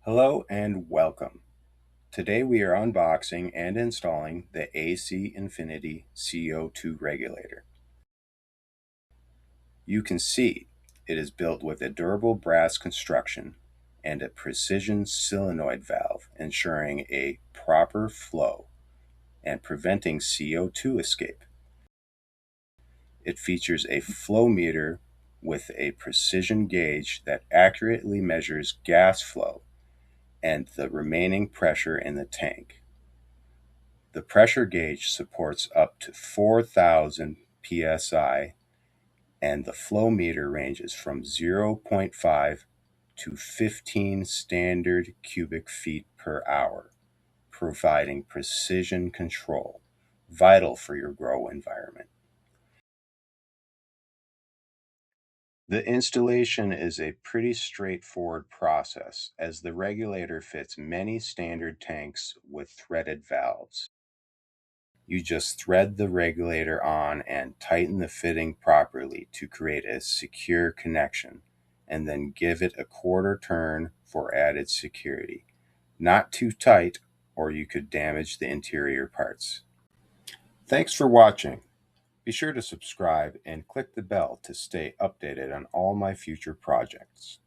Hello and welcome. Today we are unboxing and installing the AC Infinity CO2 Regulator. You can see it is built with a durable brass construction and a precision solenoid valve, ensuring a proper flow and preventing CO2 escape. It features a flow meter with a precision gauge that accurately measures gas flow and the remaining pressure in the tank. The pressure gauge supports up to 4,000 psi, and the flow meter ranges from 0.5 to 15 standard cubic feet per hour, providing precision control, vital for your grow environment. The installation is a pretty straightforward process, as the regulator fits many standard tanks with threaded valves. You just thread the regulator on and tighten the fitting properly to create a secure connection, and then give it a quarter turn for added security. Not too tight, or you could damage the interior parts. Thanks for watching. Be sure to subscribe and click the bell to stay updated on all my future projects.